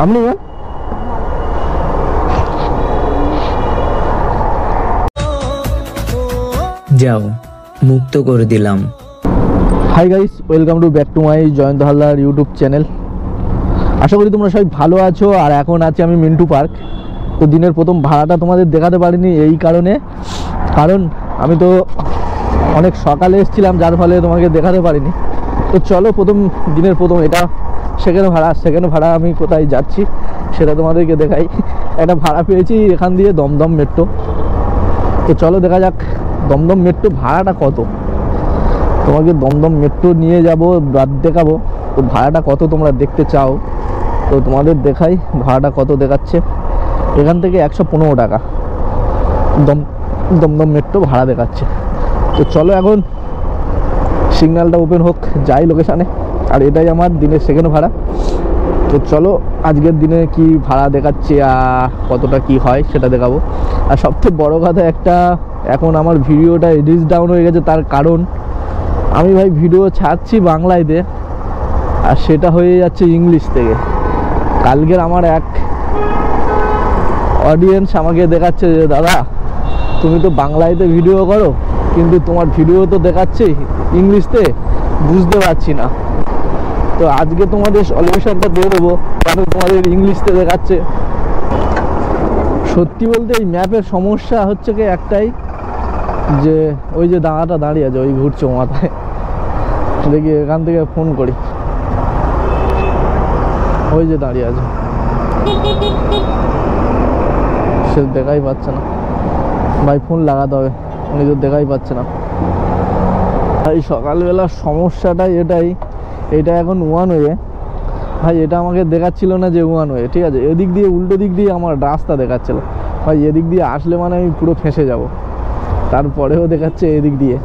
আপনি যাও, মুক্ত করে দিলাম। Hi guys, welcome to back to my Jayanta Haldar YouTube channel. আশা করি তোমরা সবাই ভালো আছো। আর এখন আছি আমি মিন্টু পার্ক। তো দিনের প্রথম ভাড়াটা তোমাদের দেখাতে পারিনি এই কারণে, কারণ আমি তো অনেক সকালে এসেছিলাম, যার ফলে তোমাকে দেখাতে পারিনি। তো চলো, দিনের প্রথম এটা সেকেন্ড ভাড়া আমি কোথায় যাচ্ছি সেটা তোমাদেরকে দেখাই। একটা ভাড়া পেয়েছি এখান দিয়ে দমদম মেট্রো। তো চলো দেখা যাক দমদম মেট্রো ভাড়াটা কত। তোমাকে দমদম মেট্রো নিয়ে যাব, রাত দেখাবো। তো ভাড়াটা কত তোমরা দেখতে চাও, তো তোমাদের দেখাই ভাড়াটা কত দেখাচ্ছে। এখান থেকে 115 টাকা দমদম মেট্রো ভাড়া দেখাচ্ছে। তো চলো এখন সিগন্যালটা ওপেন হোক, যাই লোকেশানে। আর এটাই আমার দিনের সেকেন্ড ভাড়া। তো চলো আজকের দিনে কি ভাড়া দেখাচ্ছে কতটা কি হয় সেটা দেখাবো। আর সবথেকে বড় কথা একটা, এখন আমার ভিডিওটা রিচ ডাউন হয়ে গেছে। তার কারণ আমি ভাই ভিডিও ছাড়ছি বাংলাতে, আর সেটা হয়ে যাচ্ছে ইংলিশ থেকে। কালকের আমার এক অডিয়েন্স আমাকে দেখাচ্ছে যে দাদা তুমি তো বাংলাতে ভিডিও করো, কিন্তু তোমার ভিডিও তো দেখাচ্ছে ইংলিশতে, বুঝতে পারছি না। তো আজকে তোমাদের সলিউশনটা দিয়ে দেবো, কারণ তোমাদের ইংলিশতে দেখাচ্ছে। সত্যি বলতে এই ম্যাপের সমস্যা হচ্ছে কি একটাই, যে ওই যে দাঁড়াটা দাঁড়িয়ে আছে ওই ঘুরছে মাথায়। দেখি এখান থেকে ফোন করি, ওই যে দাঁড়িয়ে আছে, সে দেখাই পাচ্ছে না। ভাই ফোন লাগাতে হবে, উনি তো দেখাই পাচ্ছে না। এই সকালবেলার সমস্যাটাই এটাই। এটা এখন ওয়ান ওয়ে ভাই, এটা আমাকে দেখাচ্ছিল না যে ওয়ান ওয়ে, ঠিক আছে। এদিক দিয়ে উল্টো দিক দিয়ে আমার রাস্তা দেখাচ্ছিল ভাই। এদিক দিয়ে আসলে মানে আমি পুরো ফেঁসে যাব। তারপরেও দেখাচ্ছে এদিক দিয়ে।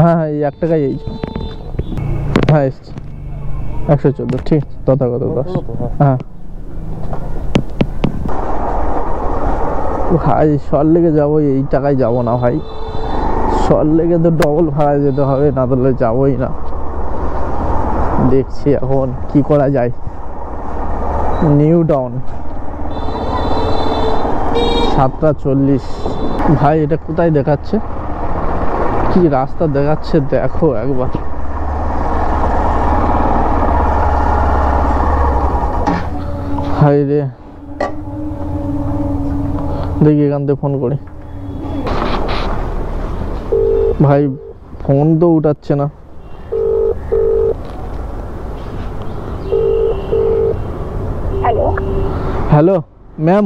হ্যাঁ, এই 1 টাকাই এই। হ্যাঁ এসছি 114, ঠিক তথাগত 10। হ্যাঁ ভাই সল্টলেকে যাবো, এই টাকায় যাবো না ভাই। সল্টলেকে তো ডবল ভাড়ায় যেতে হবে, না তাহলে যাবোই না। দেখছি এখন কি করা যায়। New town 7:40। ভাই এটা কোথায় দেখাচ্ছে, কি রাস্তা দেখাচ্ছে দেখো একবার। হাই রে, দেখি এখান থেকে ফোন করি। ভাই ফোন তো উঠাচ্ছে না। हेलो मैम,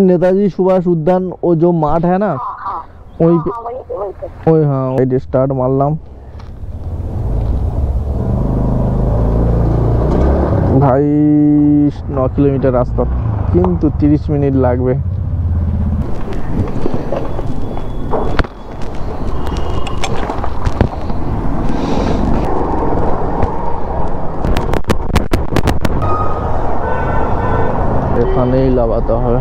नेताजी सुभाष उद्यान वो जो मार्ट है ना, वही पे। वही हाँ, वही स्टार्ट मारलाम भाई। 9 किलोमीटर रास्ता, किन्तु 30 मिनट लागबे। এখানেই লাগাতে হবে।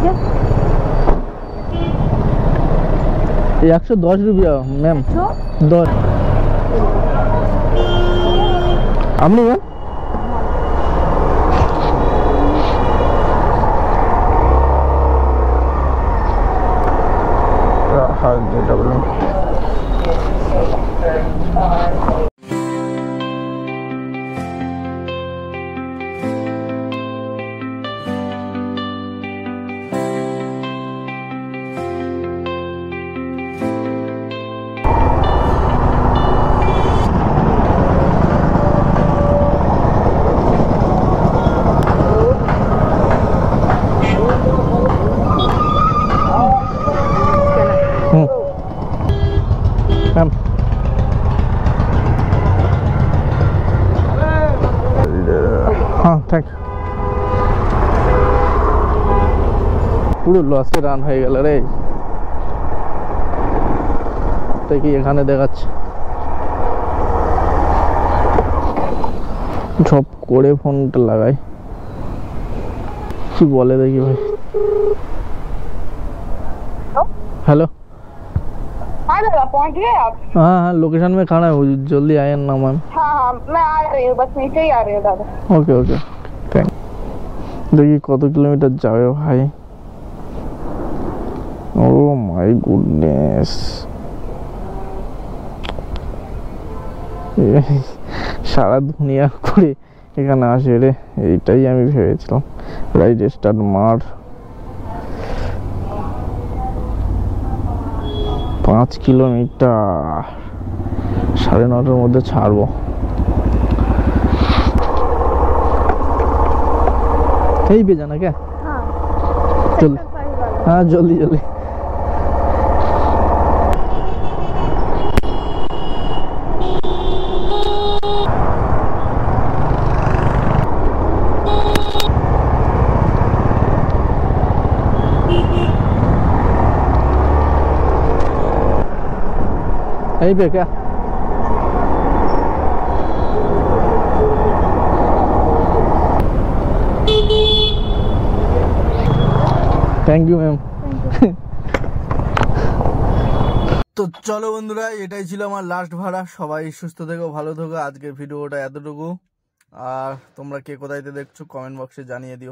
ये 110 रुपया मैम। 10 আপনি ম্যাম হ্যাঁ যেটা বলুন। থ্যাংক পুরো লসে রান হয়ে গেল রে। কি এখানে দেখাচ্ছে, ঝপ করে ফোনটা লাগাই, কি বলে দেখি ভাই। हेलो पहुंच गए आप? हाँ हाँ लोकेशन में खड़ा है, जल्दी आए ना मैम। हाँ मैं आ रही हूँ, बस नीचे ही आ रही हूँ दादा। Okay okay thank. देखिए কত কিলোমিটার যাবে ভাই। ও মাই গুডনেস, সারা দুনিয়া করে এখানে আসে রে, এইটাই আমি ভেবেছিলাম। রাইট স্টার্ট মার 5 কিলোমিটার, 9:30 মধ্যে ছাড়বো। यही पे जाना क्या? हाँ जल्दी, हाँ जल्दी जल्दी। यहीं पे क्या? Thank you ma'am. তো চলো বন্ধুরা, এটাই ছিল আমার লাস্ট ভাড়া। সবাই সুস্থ থেকো, ভালো থেকো। আজকের ভিডিওটা এতটুকু। আর তোমরা কে কোথায় দেখছো কমেন্ট বক্সে জানিয়ে দিও।